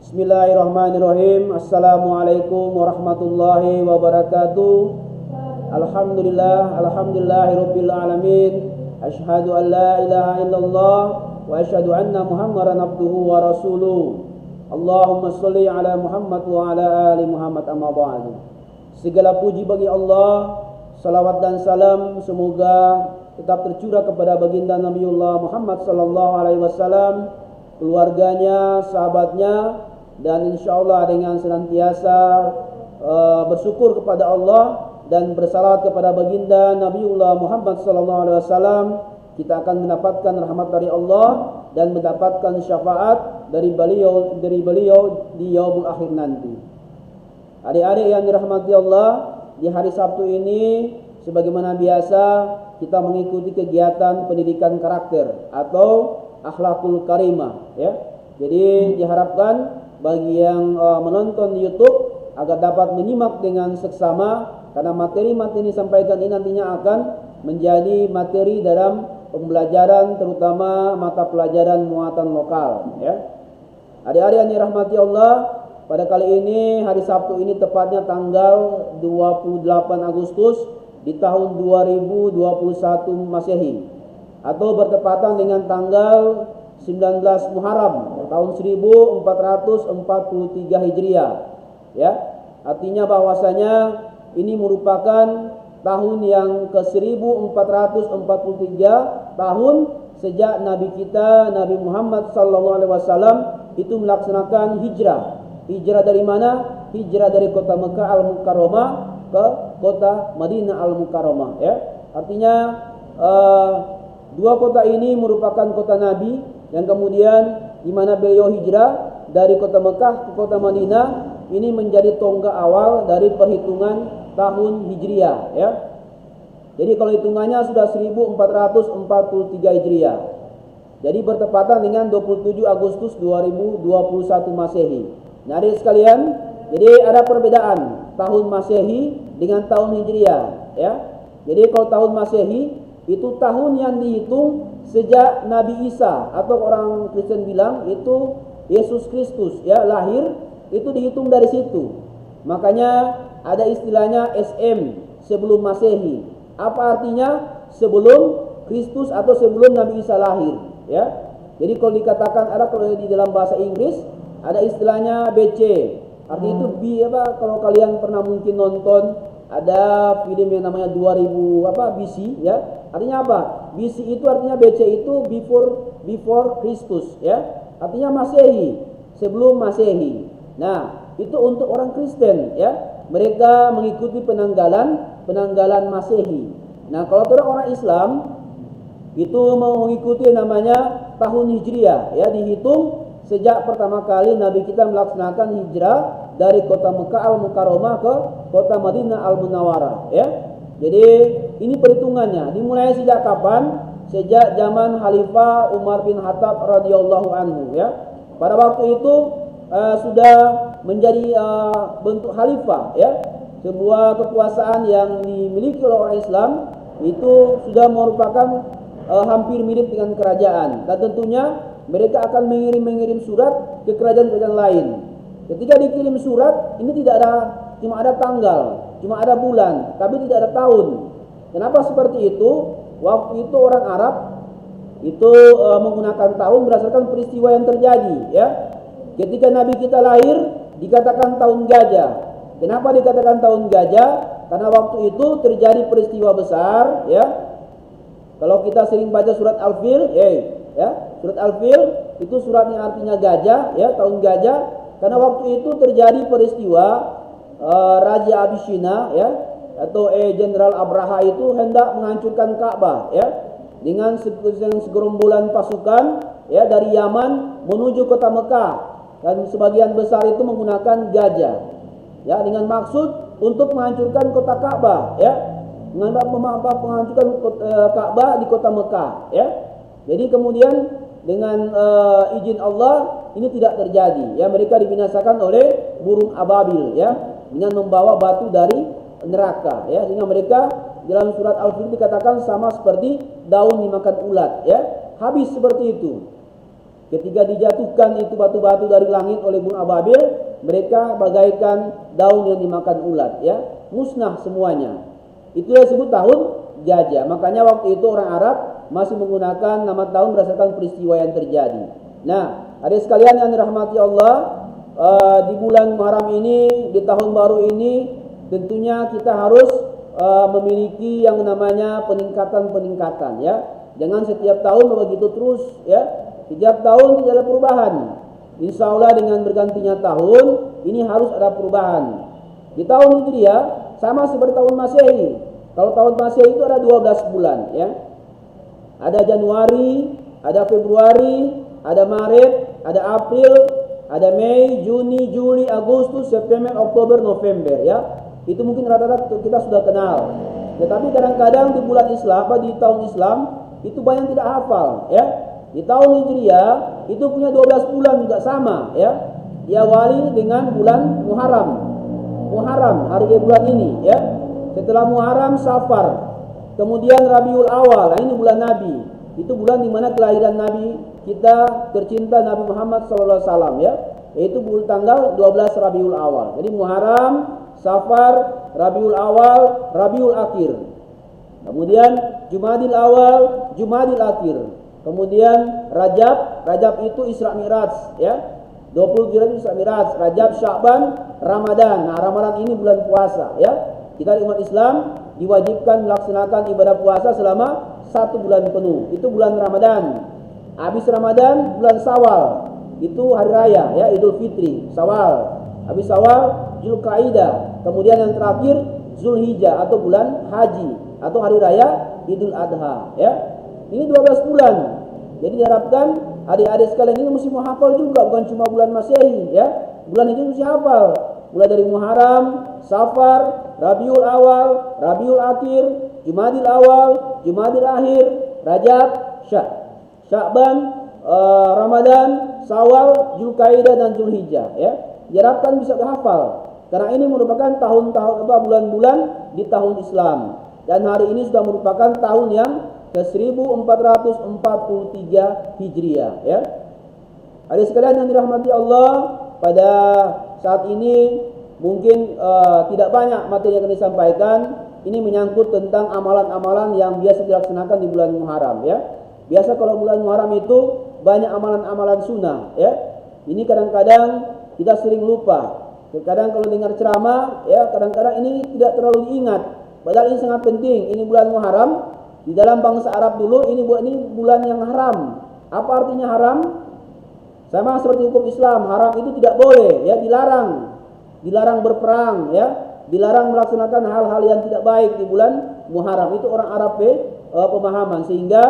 Bismillahirrahmanirrahim. Assalamualaikum warahmatullahi wabarakatuh. Alhamdulillahirabbil alamin. Asyhadu an la ilaha illallah wa asyhadu anna Muhammadan abduhu wa rasuluh. Allahumma shalli ala Muhammad wa ala ali Muhammad, amma ba'du. Segala puji bagi Allah, salawat dan salam semoga tetap tercurah kepada baginda Nabiullah Muhammad sallallahu alaihi wasallam, keluarganya, sahabatnya, dan insyaallah dengan senantiasa bersyukur kepada Allah dan bersalawat kepada baginda Nabiullah Muhammad sallallahu alaihi wasallam, kita akan mendapatkan rahmat dari Allah dan mendapatkan syafaat dari beliau di yaumul akhir nanti. Adik-adik yang dirahmati Allah, di hari Sabtu ini sebagaimana biasa kita mengikuti kegiatan pendidikan karakter atau akhlakul karimah, ya. Jadi diharapkan bagi yang menonton di YouTube agar dapat menyimak dengan seksama, karena materi-materi ini disampaikan ini nantinya akan menjadi materi dalam pembelajaran, terutama mata pelajaran muatan lokal, ya. Adik-adik yang dirahmati Allah, pada kali ini hari Sabtu ini tepatnya tanggal 28 Agustus di tahun 2021 Masehi, atau bertepatan dengan tanggal 19 Muharram tahun 1443 Hijriah, ya. Artinya bahwasanya ini merupakan tahun yang ke-1443 tahun sejak Nabi kita Nabi Muhammad sallallahu alaihi wasallam itu melaksanakan hijrah. Hijrah dari mana? Hijrah dari kota Mekah Al-Mukarramah ke kota Madinah Al-Mukarramah, ya. Artinya dua kota ini merupakan kota Nabi, yang kemudian di mana beliau hijrah dari kota Mekah ke kota Madinah, ini menjadi tonggak awal dari perhitungan tahun Hijriah, ya. Jadi kalau hitungannya sudah 1443 Hijriah. Jadi bertepatan dengan 27 Agustus 2021 Masehi. Nah, adik sekalian, jadi ada perbedaan tahun Masehi dengan tahun Hijriah, ya. Jadi kalau tahun Masehi itu tahun yang dihitung sejak Nabi Isa, atau orang Kristen bilang itu Yesus Kristus, ya, lahir, itu dihitung dari situ. Makanya ada istilahnya SM, sebelum Masehi. Apa artinya? Sebelum Kristus atau sebelum Nabi Isa lahir, ya. Jadi kalau dikatakan, ada kalau di dalam bahasa Inggris ada istilahnya BC. Artinya itu kalau kalian pernah mungkin nonton ada film yang namanya 2000 BC, ya. Artinya apa? BC itu artinya BC itu before Kristus, ya. Artinya Masehi, sebelum Masehi. Nah, itu untuk orang Kristen, ya. Mereka mengikuti penanggalan Masehi. Nah, kalau orang Islam itu mau mengikuti namanya tahun Hijriah, ya, dihitung sejak pertama kali Nabi kita melaksanakan hijrah dari kota Mekah Al-Mukarramah ke kota Madinah Al-Munawwarah, ya. Jadi ini perhitungannya dimulai sejak kapan? Sejak zaman Khalifah Umar bin Khattab radhiyallahu anhu, ya. Pada waktu itu sudah menjadi bentuk khalifah, ya. Sebuah kekuasaan yang dimiliki oleh orang Islam itu sudah merupakan hampir mirip dengan kerajaan, dan tentunya mereka akan mengirim surat ke kerajaan-kerajaan lain. Ketika dikirim surat, ini cuma ada tanggal, cuma ada bulan, tapi tidak ada tahun. Kenapa seperti itu? Waktu itu orang Arab itu menggunakan tahun berdasarkan peristiwa yang terjadi, ya. Ketika Nabi kita lahir dikatakan tahun gajah. Kenapa dikatakan tahun gajah? Karena waktu itu terjadi peristiwa besar, ya. Kalau kita sering baca surat Al-Fil, ya, surat Al-Fil itu surat yang artinya gajah, ya, tahun gajah. Karena waktu itu terjadi peristiwa Raja Abyssinia, ya, atau Jenderal Abraha itu hendak menghancurkan Ka'bah, ya, dengan segerombolan pasukan, ya, dari Yaman menuju kota Mekah, dan sebagian besar itu menggunakan gajah, ya, dengan maksud untuk menghancurkan kota Ka'bah, ya, menghancurkan Ka'bah di kota Mekah, ya. Jadi kemudian dengan izin Allah ini tidak terjadi, ya. Mereka dibinasakan oleh burung ababil, ya, dengan membawa batu dari neraka, ya. Sehingga mereka dalam surat Al-Fil dikatakan sama seperti daun dimakan ulat, ya. Habis seperti itu. Ketika dijatuhkan itu batu-batu dari langit oleh Gunung Ababil, mereka bagaikan daun yang dimakan ulat, ya, musnah semuanya. Itu yang disebut tahun gajah. Makanya waktu itu orang Arab masih menggunakan nama tahun berdasarkan peristiwa yang terjadi. Nah, adik sekalian yang dirahmati Allah, di bulan Muharram ini, di tahun baru ini, tentunya kita harus memiliki yang namanya peningkatan-peningkatan, ya. Jangan setiap tahun begitu terus, ya. Setiap tahun tidak ada perubahan. Insya Allah dengan bergantinya tahun ini harus ada perubahan. Di tahun Hijriah sama seperti tahun Masehi. Kalau tahun Masehi itu ada 12 bulan, ya. Ada Januari, ada Februari, ada Maret, ada April, ada Mei, Juni, Juli, Agustus, September, Oktober, November, ya. Itu mungkin rata-rata kita sudah kenal. Tetapi kadang-kadang di bulan Islam, di tahun Islam itu banyak tidak hafal, ya. Di tahun Hijriah itu punya 12 bulan juga sama, ya. Diawali dengan bulan Muharram. Muharram hari bulan ini, ya. Setelah Muharram Safar. Kemudian Rabiul Awal, nah ini bulan Nabi. Itu bulan di mana kelahiran Nabi kita tercinta Nabi Muhammad SAW, ya. Yaitu tanggal 12 Rabiul Awal. Jadi Muharram, Safar, Rabiul Awal, Rabiul Akhir. Kemudian Jumadil Awal, Jumadil Akhir. Kemudian Rajab, Rajab itu Isra Mi'raj, ya. 27 Isra Mi'raj, Rajab, Sya'ban, Ramadan. Nah, Ramadan ini bulan puasa, ya. Kita di umat Islam diwajibkan melaksanakan ibadah puasa selama 1 bulan penuh. Itu bulan Ramadan. Habis Ramadan bulan Syawal. Itu hari raya, ya, Idul Fitri, Syawal. Habis Syawal Zulkaidah. Kemudian yang terakhir Zulhijjah atau bulan haji atau hari raya Idul Adha, ya. Ini 12 bulan. Jadi diharapkan adik-adik sekalian ini mesti menghafal juga, bukan cuma bulan Masehi, ya. Bulan itu mesti hafal. Mulai dari Muharram, Safar, Rabiul Awal, Rabiul Akhir, Jumadil Awal, Jumadil Akhir, Rajab, Sya'ban, Ramadan, Syawal, Zulkaidah dan Zulhijjah, ya. Diharapkan bisa hafal. Karena ini merupakan tahun-tahun bulan-bulan di tahun Islam. Dan hari ini sudah merupakan tahun yang ke 1443 Hijriah, ya. Adik sekalian yang dirahmati Allah, pada saat ini mungkin tidak banyak materi yang akan disampaikan. Ini menyangkut tentang amalan-amalan yang biasa dilaksanakan di bulan Muharram, ya. Biasa kalau bulan Muharram itu banyak amalan-amalan sunnah, ya. Ini kadang-kadang kita sering lupa. Kadang kalau dengar ceramah, ya, kadang-kadang ini tidak terlalu diingat. Padahal ini sangat penting. Ini bulan Muharram. Di dalam bangsa Arab dulu ini bulan yang haram. Apa artinya haram? Sama seperti hukum Islam, haram itu tidak boleh, ya, dilarang. Dilarang berperang, ya. Dilarang melaksanakan hal-hal yang tidak baik di bulan Muharram. Itu orang Arab pemahaman, sehingga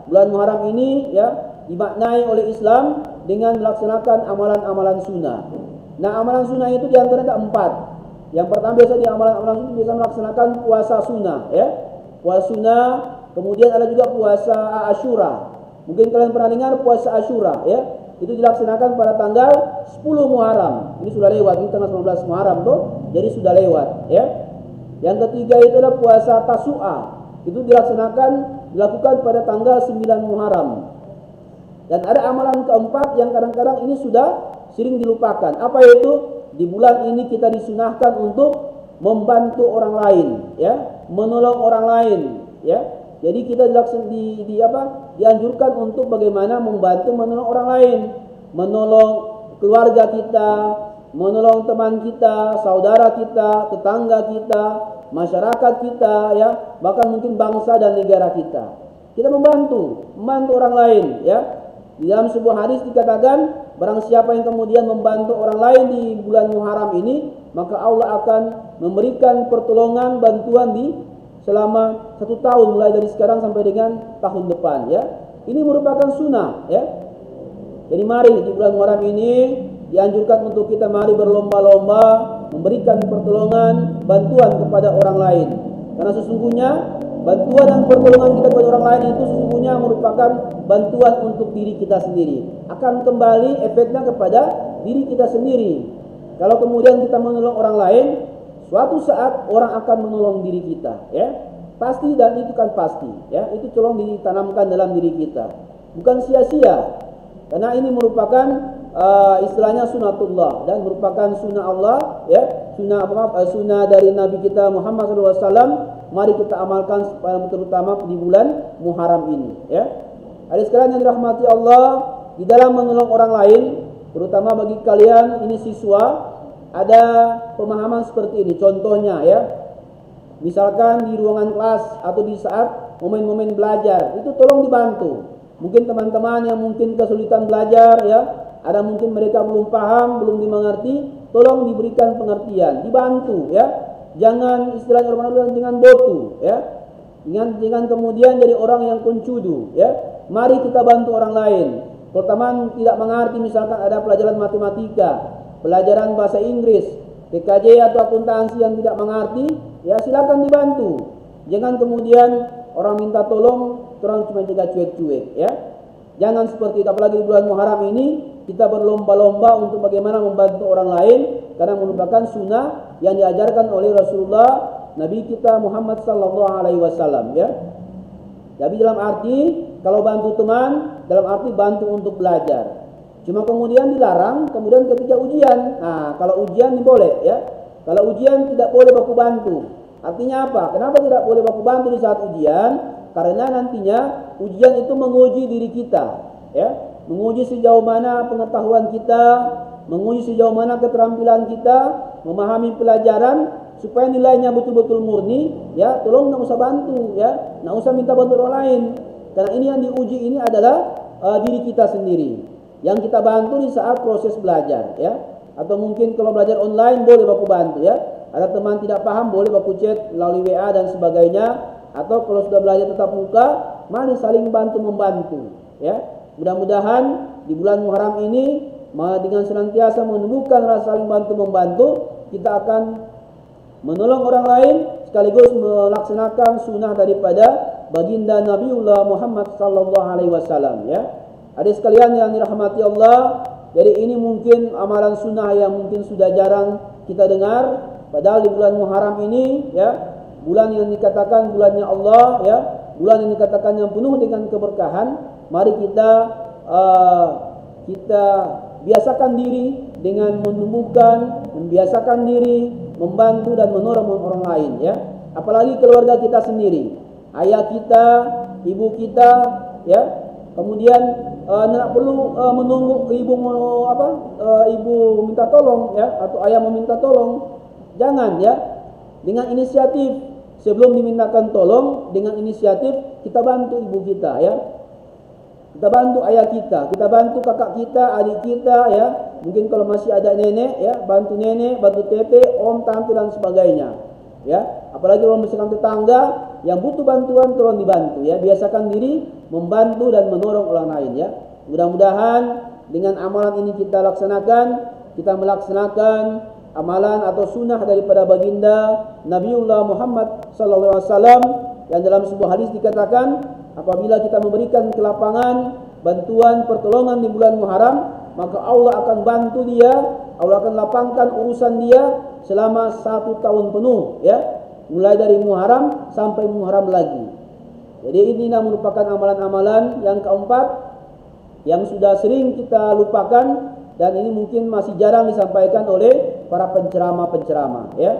bulan Muharram ini, ya, dimaknai oleh Islam dengan melaksanakan amalan-amalan sunnah. Nah, amalan sunnah itu diantaranya ada 4. Yang pertama biasa di amalan-amalan sunnah biasa melaksanakan puasa sunnah, ya. Puasa sunnah. Kemudian ada juga puasa Asyura. Mungkin kalian pernah dengar puasa Asyura, ya. Itu dilaksanakan pada tanggal 10 Muharram. Ini sudah lewat, ini tanggal 19 Muharram tuh. Jadi sudah lewat, ya. Yang ketiga itu adalah puasa Tasu'a. Itu dilakukan pada tanggal 9 Muharram. Dan ada amalan keempat yang kadang-kadang ini sudah sering dilupakan. Apa itu? Di bulan ini kita disunahkan untuk membantu orang lain, ya, menolong orang lain, ya. Jadi kita dianjurkan untuk bagaimana membantu menolong orang lain, menolong keluarga kita, menolong teman kita, saudara kita, tetangga kita, masyarakat kita, ya, bahkan mungkin bangsa dan negara kita. Kita membantu orang lain, ya. Di dalam sebuah hadis dikatakan, barang siapa yang kemudian membantu orang lain di bulan Muharram ini, maka Allah akan memberikan pertolongan, bantuan selama 1 tahun, mulai dari sekarang sampai dengan tahun depan, ya. Ini merupakan sunnah, ya. Jadi mari di bulan Muharram ini dianjurkan untuk kita mari berlomba-lomba memberikan pertolongan, bantuan kepada orang lain. Karena sesungguhnya bantuan dan pertolongan kita kepada orang lain itu sesungguhnya merupakan bantuan untuk diri kita sendiri. Akan kembali efeknya kepada diri kita sendiri. Kalau kemudian kita menolong orang lain, suatu saat orang akan menolong diri kita, ya. Pasti, dan itu kan pasti, ya. Itu tolong ditanamkan dalam diri kita. Bukan sia-sia. Karena ini merupakan istilahnya sunatullah dan merupakan sunnah Allah, ya, sunnah dari Nabi kita Muhammad SAW. Mari kita amalkan terutama di bulan Muharram ini, ya. Hadirin sekalian yang dirahmati Allah, di dalam menolong orang lain, terutama bagi kalian ini siswa, ada pemahaman seperti ini. Contohnya, ya, misalkan di ruangan kelas atau di saat momen-momen belajar, itu tolong dibantu. Mungkin teman-teman yang mungkin kesulitan belajar, ya, ada mungkin mereka belum paham, belum dimengerti, tolong diberikan pengertian, dibantu, ya. Jangan istilahnya orang dengan botu, ya. Jangan kemudian jadi orang yang kuncudu, ya. Mari kita bantu orang lain. Terutama tidak mengerti, misalkan ada pelajaran matematika, pelajaran bahasa Inggris, PKJ atau akuntansi yang tidak mengerti, ya silakan dibantu. Jangan kemudian orang minta tolong, orang cuma jaga cuek-cuek, ya. Jangan seperti itu. Apalagi di bulan Muharram ini kita berlomba-lomba untuk bagaimana membantu orang lain, karena merupakan sunnah yang diajarkan oleh Rasulullah Nabi kita Muhammad sallallahu alaihi wasallam, ya. Jadi dalam arti kalau bantu teman, dalam arti bantu untuk belajar. Cuma kemudian dilarang kemudian ketika ujian. Nah, kalau ujian ini boleh, ya. Kalau ujian tidak boleh baku bantu. Artinya apa? Kenapa tidak boleh baku bantu di saat ujian? Karena nantinya ujian itu menguji diri kita, ya. Menguji sejauh mana pengetahuan kita, menguji sejauh mana keterampilan kita, memahami pelajaran, supaya nilainya betul-betul murni, ya. Tolong nggak usah bantu, ya, nggak usah minta bantu orang lain, karena ini yang diuji ini adalah diri kita sendiri, yang kita bantu di saat proses belajar, ya. Atau mungkin kalau belajar online boleh baku bantu, ya. Ada teman tidak paham boleh baku chat melalui WA dan sebagainya. Atau kalau sudah belajar tetap muka, mari saling bantu membantu, ya. Mudah-mudahan di bulan Muharram ini dengan senantiasa menumbuhkan rasa saling bantu membantu, kita akan menolong orang lain sekaligus melaksanakan sunnah daripada baginda Nabiullah Muhammad sallallahu alaihi wasallam, ya. Adik sekalian yang dirahmati Allah, dari ini mungkin amalan sunnah yang mungkin sudah jarang kita dengar, padahal di bulan Muharram ini, ya, bulan yang dikatakan bulannya Allah, ya, bulan yang dikatakan yang penuh dengan keberkahan. Mari kita biasakan diri dengan menumbuhkan, membiasakan diri membantu dan menolong orang lain, ya. Apalagi keluarga kita sendiri, ayah kita, ibu kita, ya. Kemudian tidak perlu menunggu ibu minta tolong, ya, atau ayah meminta tolong. Jangan, ya. Dengan inisiatif, sebelum dimintakan tolong, dengan inisiatif kita bantu ibu kita, ya. Kita bantu ayah kita bantu kakak kita, adik kita, ya. Mungkin kalau masih ada nenek, ya, bantu nenek, bantu tete, om, tante dan sebagainya, ya. Apalagi kalau misalkan tetangga yang butuh bantuan, tolong dibantu, ya. Biasakan diri membantu dan menolong orang lain, ya. Mudah-mudahan dengan amalan ini kita melaksanakan amalan atau sunnah daripada baginda Nabiullah Muhammad sallallahu alaihi wasallam, yang dalam sebuah hadis dikatakan, apabila kita memberikan kelapangan, bantuan, pertolongan di bulan Muharram, maka Allah akan bantu dia, Allah akan lapangkan urusan dia selama 1 tahun penuh, ya. Mulai dari Muharram sampai Muharram lagi. Jadi ini merupakan amalan-amalan yang keempat yang sudah sering kita lupakan, dan ini mungkin masih jarang disampaikan oleh para penceramah-penceramah, ya.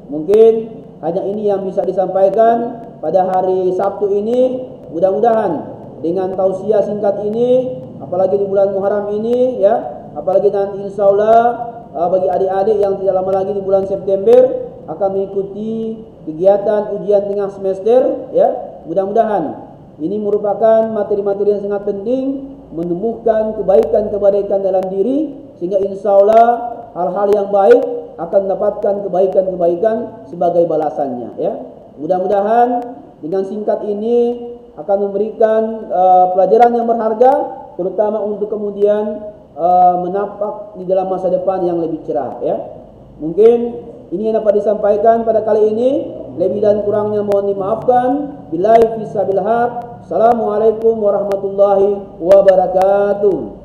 Mungkin hanya ini yang bisa disampaikan pada hari Sabtu ini. Mudah-mudahan dengan tausiah singkat ini, apalagi di bulan Muharram ini, ya, apalagi nanti insyaallah bagi adik-adik yang tidak lama lagi di bulan September akan mengikuti kegiatan ujian tengah semester, ya. Mudah-mudahan ini merupakan materi-materi yang sangat penting, menumbuhkan kebaikan-kebaikan dalam diri, sehingga insyaallah hal-hal yang baik akan mendapatkan kebaikan-kebaikan sebagai balasannya, ya. Mudah-mudahan dengan singkat ini akan memberikan pelajaran yang berharga, terutama untuk kemudian menapak di dalam masa depan yang lebih cerah, ya. Mungkin ini yang dapat disampaikan pada kali ini. Lebih dan kurangnya mohon dimaafkan. Billahi fissabil haq. Assalamualaikum warahmatullahi wabarakatuh.